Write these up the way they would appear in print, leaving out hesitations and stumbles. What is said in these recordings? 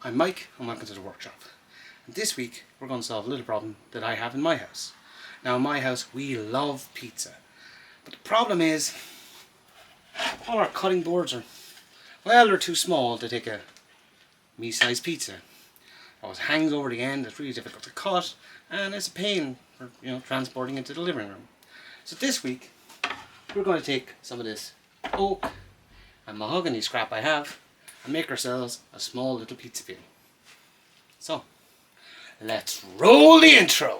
I'm Mike and welcome to the workshop. And this week we're going to solve a little problem that I have in my house. Now in my house we love pizza, but the problem is all our cutting boards are, well, they're too small to take a me-sized pizza. It always hangs over the end, it's really difficult to cut, and it's a pain for transporting into the living room. So this week we're going to take some of this oak and mahogany scrap I have and make ourselves a small little pizza bin. So let's roll the intro.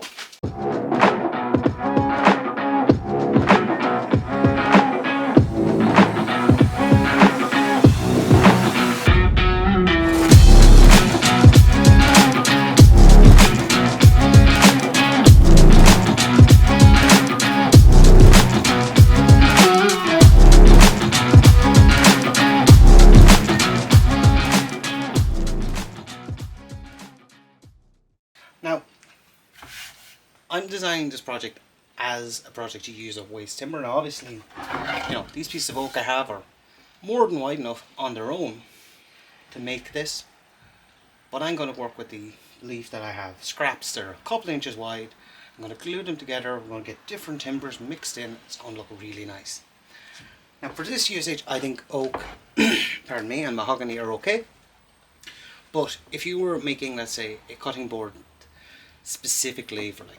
Now, I'm designing this project as a project to use of waste timber. Now obviously, these pieces of oak I have are more than wide enough on their own to make this. But I'm going to work with the leaf that I have. Scraps, they're a couple inches wide. I'm going to glue them together. We're going to get different timbers mixed in. It's going to look really nice. Now for this usage, I think oak, pardon me, and mahogany are okay. But if you were making, let's say, a cutting board specifically for like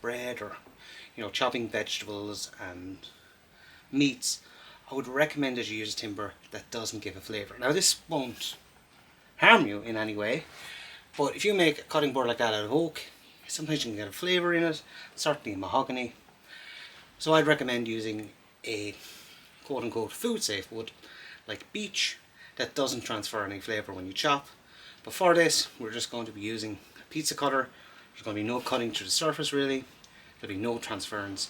bread or chopping vegetables and meats, I would recommend that you use timber that doesn't give a flavour. Now this won't harm you in any way, but if you make a cutting board like that out of oak, sometimes you can get a flavour in it, certainly mahogany. So I'd recommend using a quote-unquote food-safe wood like beech that doesn't transfer any flavour when you chop. But for this, we're just going to be using a pizza cutter. There's going to be no cutting through the surface really. There'll be no transference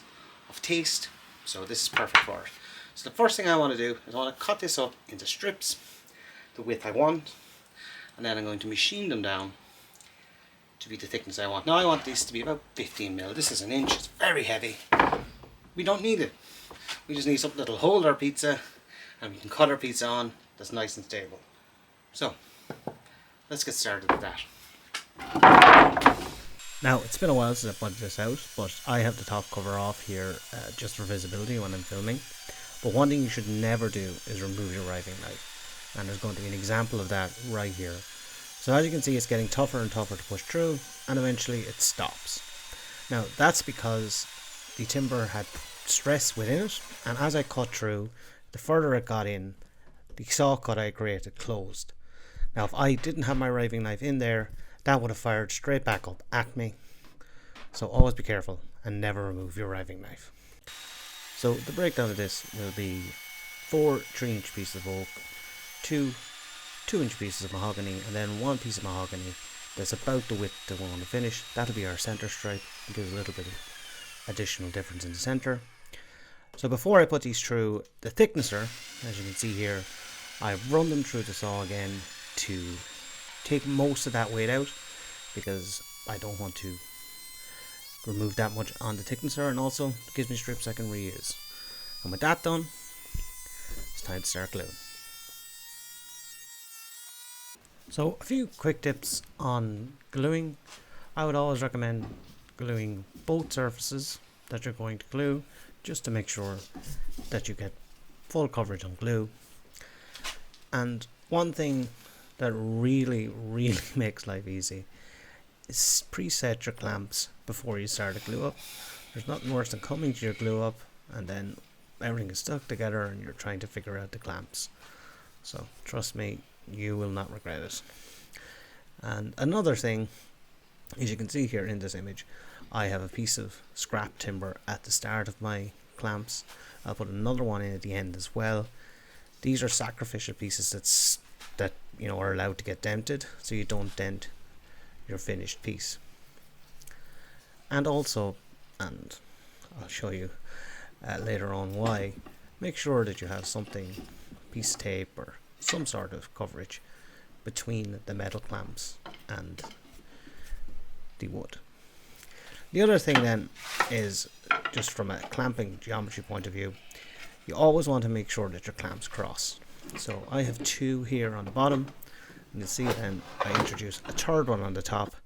of taste. So this is perfect for it. So the first thing I want to do is I want to cut this up into strips, the width I want. And then I'm going to machine them down to be the thickness I want. Now I want this to be about 15 mil. This is an inch, it's very heavy. We don't need it. We just need something that'll hold our pizza and we can cut our pizza on that's nice and stable. So let's get started with that. Now, it's been a while since I pointed this out, but I have the top cover off here just for visibility when I'm filming. But one thing you should never do is remove your riving knife. And there's going to be an example of that right here. So as you can see, it's getting tougher and tougher to push through, and eventually it stops. Now, that's because the timber had stress within it, and as I cut through, the further it got in, the saw cut I created closed. Now if I didn't have my riving knife in there, that would have fired straight back up at me. So always be careful and never remove your riving knife. So the breakdown of this will be 4 3-inch pieces of oak, 2 2-inch pieces of mahogany, and then 1 piece of mahogany that's about the width that we want to finish. That'll be our center stripe. It gives a little bit of additional difference in the center. So before I put these through the thicknesser, as you can see here, I've run them through the saw again to take most of that weight out because I don't want to remove that much on the thicknesser, and also it gives me strips I can reuse. And with that done, it's time to start gluing. So a few quick tips on gluing. I would always recommend gluing both surfaces that you're going to glue, just to make sure that you get full coverage on glue. And one thing that really makes life easy is preset your clamps before you start a glue up. There's nothing worse than coming to your glue up and then everything is stuck together and you're trying to figure out the clamps. So trust me, you will not regret it. And another thing, as you can see here in this image, I have a piece of scrap timber at the start of my clamps. I'll put another one in at the end as well. These are sacrificial pieces that are allowed to get dented, so you don't dent your finished piece. And also, and I'll show you later on why, make sure that you have something, a piece of tape or some sort of coverage between the metal clamps and the wood. The other thing then is, just from a clamping geometry point of view, you always want to make sure that your clamps cross. So I have 2 here on the bottom And you'll see then I introduce a third one on the top.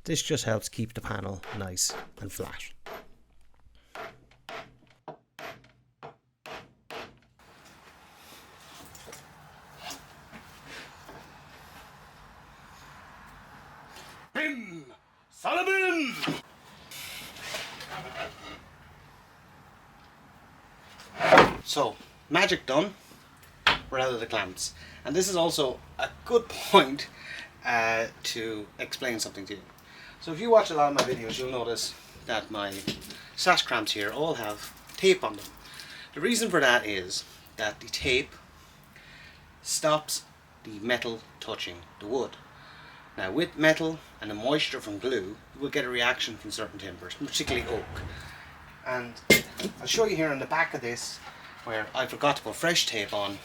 This just helps keep the panel nice and flat. Bim! Salabim! So, magic done. We're out of the clamps. And this is also a good point to explain something to you. So if you watch a lot of my videos, you'll notice that my sash clamps here all have tape on them. The reason for that is that the tape stops the metal touching the wood. Now with metal and the moisture from glue, you will get a reaction from certain timbers, particularly oak. And I'll show you here on the back of this where I forgot to put fresh tape on,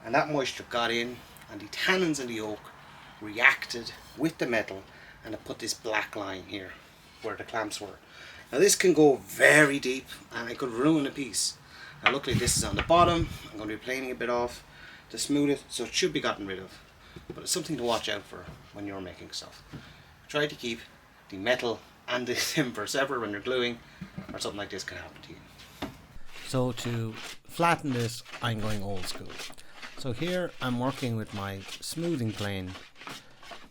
and that moisture got in and the tannins in the oak reacted with the metal, and it put this black line here where the clamps were. Now this can go very deep and it could ruin a piece. Now luckily this is on the bottom. I'm going to be planing a bit off to smooth it, so it should be gotten rid of. But it's something to watch out for when you're making stuff. Try to keep the metal and the timber separate when you're gluing, or something like this can happen to you. So to flatten this, I'm going old school. So here I'm working with my smoothing plane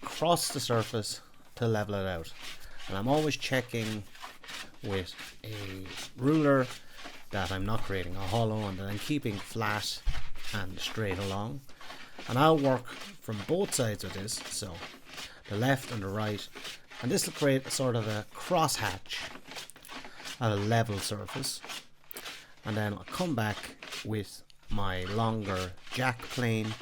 across the surface to level it out. And I'm always checking with a ruler that I'm not creating a hollow and that I'm keeping flat and straight along. And I'll work from both sides of this, so the left and the right, and this will create a sort of a crosshatch at a level surface. And then I'll come back with my longer jack plane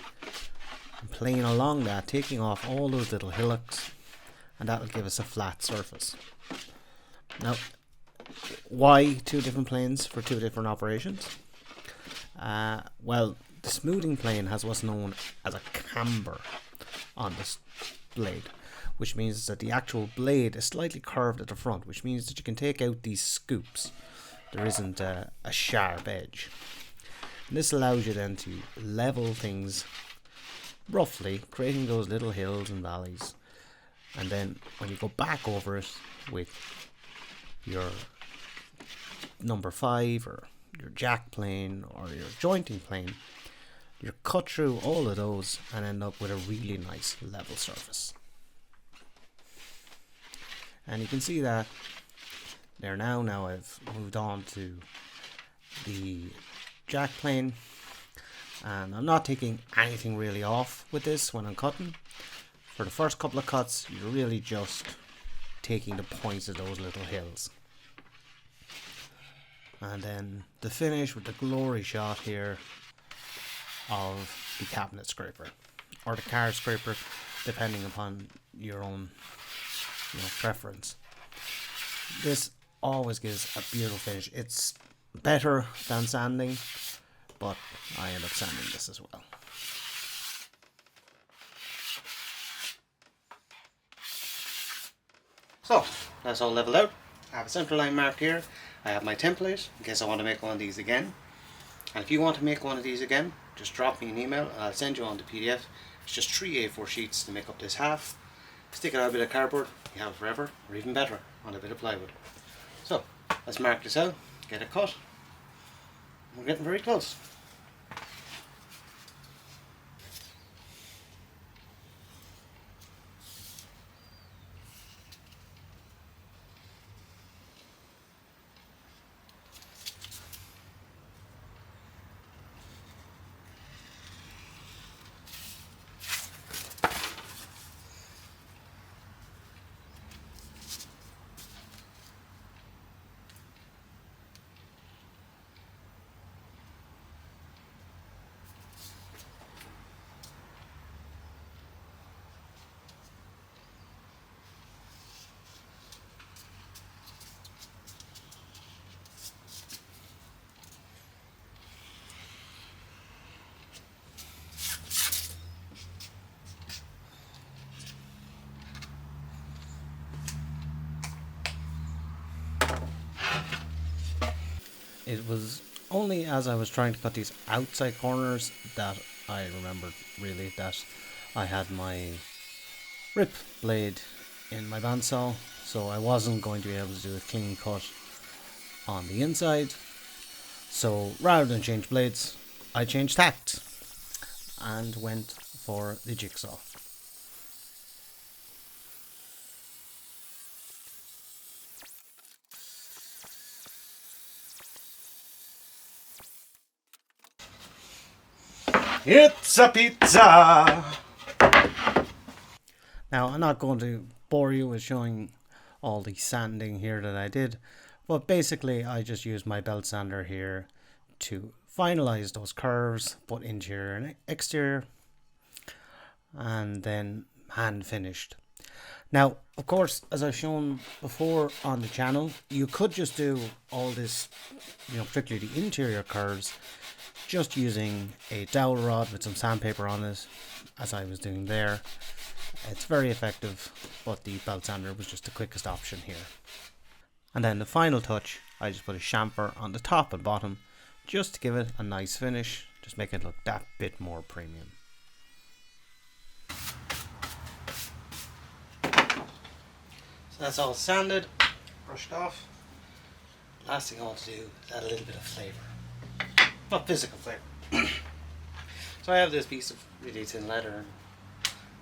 and plane along that, taking off all those little hillocks, and that will give us a flat surface. Now, why two different planes for two different operations? Well, the smoothing plane has what's known as a camber on this blade, which means that the actual blade is slightly curved at the front, which means that you can take out these scoops. There isn't a sharp edge. And this allows you then to level things roughly, creating those little hills and valleys. And then when you go back over it with your number 5 or your jack plane or your jointing plane, you cut through all of those and end up with a really nice level surface. And you can see that there now I've moved on to the jack plane, and I'm not taking anything really off with this when I'm cutting. For the first couple of cuts, you're really just taking the points of those little hills. And then the finish with the glory shot here of the cabinet scraper or the car scraper, depending upon your own preference. This always gives a beautiful finish. It's better than sanding, but I end up sanding this as well. So that's all leveled out. I have a central line mark here. I have my template in case I want to make one of these again. And if you want to make one of these again, just drop me an email and I'll send you on the PDF. It's just 3 A4 sheets to make up this half. Stick it on a bit of cardboard, you have it forever, or even better, on a bit of plywood. So let's mark this out, get it cut. We're getting very close. It was only as I was trying to cut these outside corners that I remembered really that I had my rip blade in my bandsaw, so I wasn't going to be able to do a clean cut on the inside. So rather than change blades, I changed tact and went for the jigsaw. It's a pizza! Now, I'm not going to bore you with showing all the sanding here that I did, but basically I just used my belt sander here to finalize those curves, both interior and exterior, and then hand finished. Now, of course, as I've shown before on the channel, you could just do all this, particularly the interior curves, just using a dowel rod with some sandpaper on it, as I was doing there. It's very effective, but the belt sander was just the quickest option here. And then the final touch, I just put a chamfer on the top and bottom, just to give it a nice finish, just make it look that bit more premium. So that's all sanded, brushed off. Last thing I want to do is add a little bit of flavour. Not physical flavour. So I have this piece of really thin leather and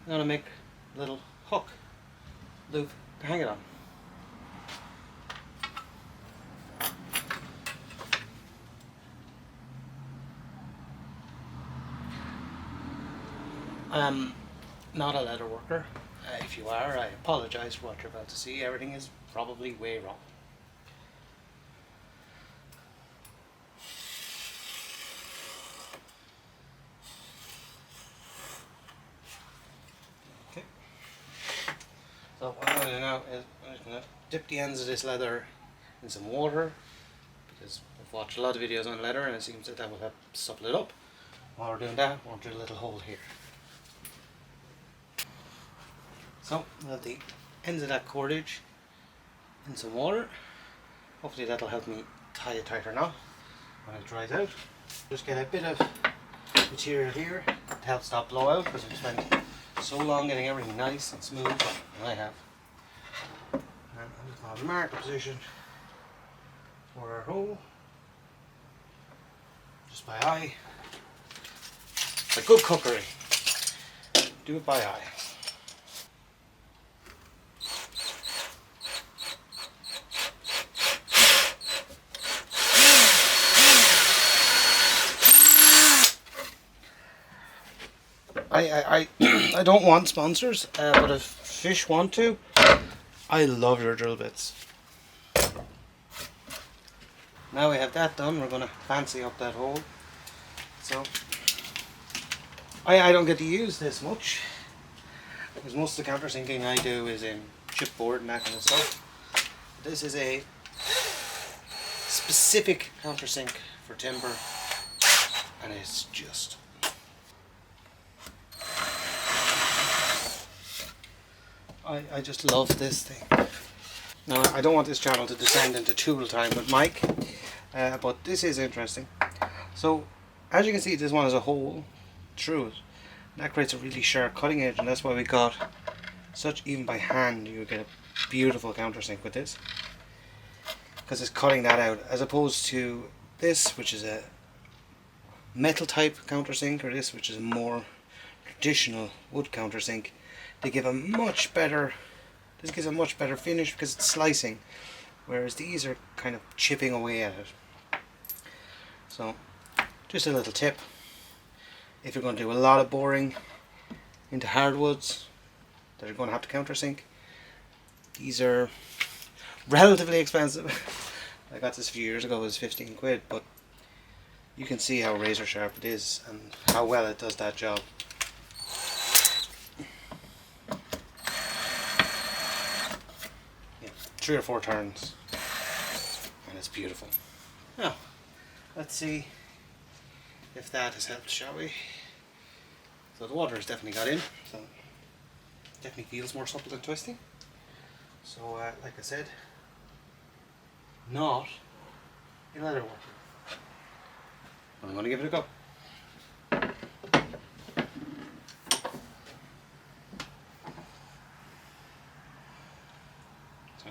I'm going to make a little hook loop to hang it on. I'm not a leather worker. If you are, I apologise for what you're about to see. Everything is probably way wrong. Okay. So what I'm going to do now is I'm just going to dip the ends of this leather in some water, because I've watched a lot of videos on leather and it seems that that will help supple it up. While we're doing that, we'll drill a little hole here. So we'll have the ends of that cordage in some water. Hopefully that'll help me tie a tighter knot when it dries out. Just get a bit of material here to help stop blowout, because we've spent so long getting everything nice and smooth, and I have. And I'm just going to mark a position for our hole, just by eye. It's a good cookery. Do it by eye. I don't want sponsors, but if fish want to, I love your drill bits. Now we have that done, we're going to fancy up that hole. So I don't get to use this much, because most of the countersinking I do is in chipboard and that kind of stuff. This is a specific countersink for timber, and it's just... I just love this thing. Now, I don't want this channel to descend into tool time with Mike, but this is interesting. So, as you can see, this one has a hole through it. That creates a really sharp cutting edge, and that's why we got such, even by hand, you get a beautiful countersink with this. Because it's cutting that out, as opposed to this, which is a metal type countersink, or this, which is a more traditional wood countersink. They give a much better, this gives a much better finish because it's slicing, whereas these are kind of chipping away at it. So, just a little tip. If you're going to do a lot of boring into hardwoods that are going to have to countersink, these are relatively expensive. I got this a few years ago, it was 15 quid, but you can see how razor sharp it is and how well it does that job. Yeah, 3 or 4 turns and it's beautiful. Now, let's see if that has helped, shall we? So the water has definitely got in, so it definitely feels more supple than twisting. So like I said, not a leather worker. I'm going to give it a go.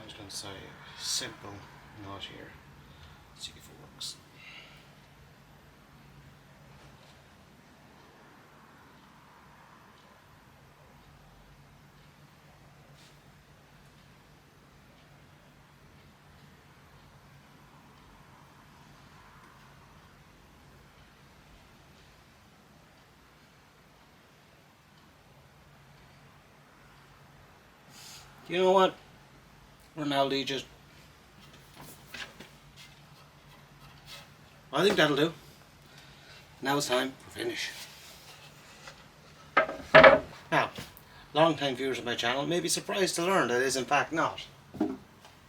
just going to say a simple knot here. See if it works. You know what, Ronaldo, just I think that'll do. Now it's time for finish. Now, long time viewers of my channel may be surprised to learn that it is in fact not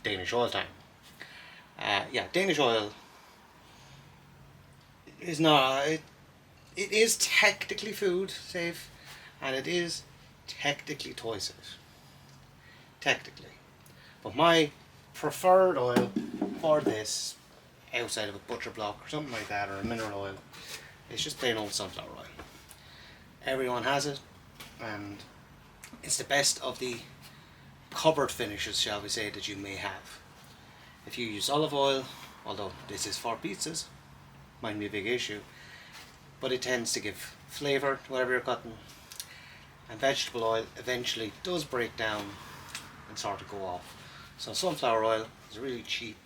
Danish oil time. Yeah, Danish oil is not, it is technically food safe, and it is technically toy safe. Technically. But my preferred oil for this, outside of a butcher block or something like that, or a mineral oil, is just plain old sunflower oil. Everyone has it, and it's the best of the cupboard finishes, shall we say, that you may have. If you use olive oil, although this is for pizzas, might be a big issue, but it tends to give flavour to whatever you're cutting, and vegetable oil eventually does break down and sort of go off. So sunflower oil is a really cheap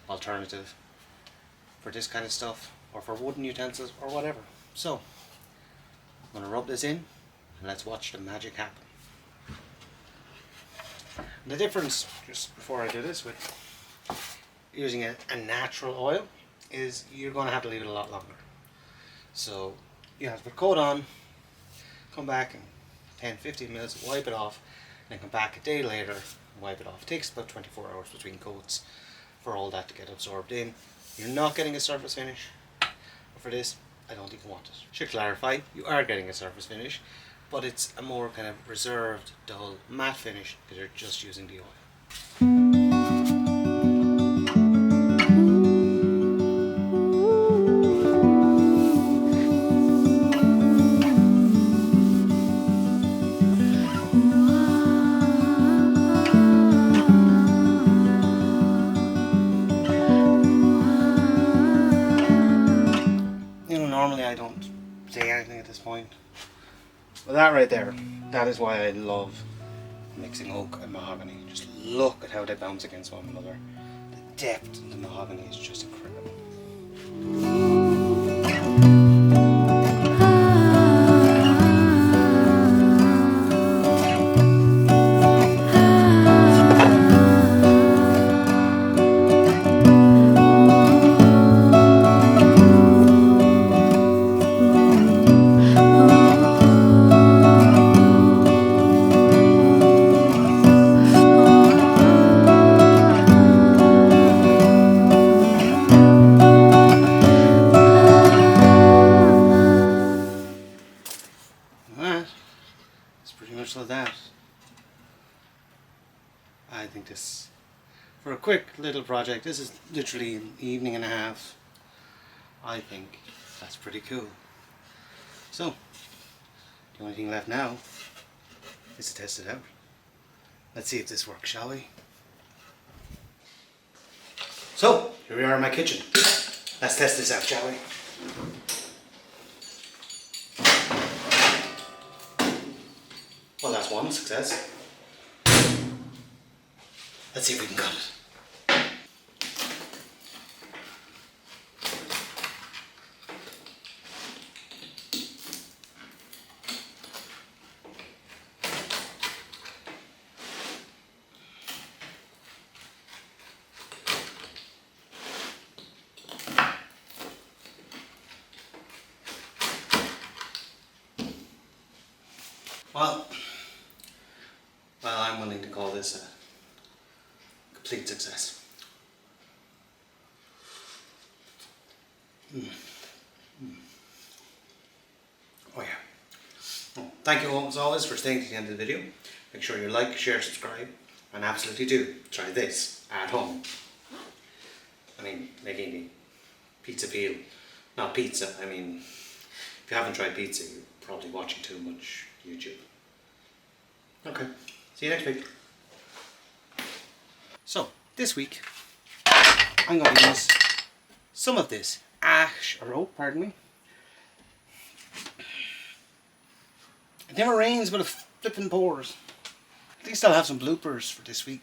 alternative for this kind of stuff, or for wooden utensils or whatever. So I'm going to rub this in and let's watch the magic happen. And the difference, just before I do this, with using a natural oil is you're going to have to leave it a lot longer. So you have to put coat on, come back in 10-15 minutes, wipe it off, and then come back a day later and wipe it off. It takes about 24 hours between coats for all that to get absorbed in. You're not getting a surface finish, but for this I don't even want it. Should clarify, you are getting a surface finish, but it's a more kind of reserved, dull, matte finish because you're just using the oil. Normally I don't say anything at this point, but that right there, that is why I love mixing oak and mahogany. Just look at how they bounce against one another. The depth in the mahogany is just incredible. Like that. I think this, for a quick little project, this is literally an evening and a half. I think that's pretty cool. So, the only thing left now is to test it out. Let's see if this works, shall we? So, here we are in my kitchen. Let's test this out, shall we? Well, that's one success. Let's see if we can cut it. Well, I'm willing to call this a complete success. Oh yeah. Well, thank you all as always for staying to the end of the video. Make sure you like, share, subscribe, and absolutely do try this at home. I mean, making the pizza peel, not pizza. I mean, if you haven't tried pizza, you're probably watching too much YouTube. Okay, see you next week. So, this week I'm going to use some of this ash or oak, pardon me. It never rains but it flipping pours. At least I'll have some bloopers for this week.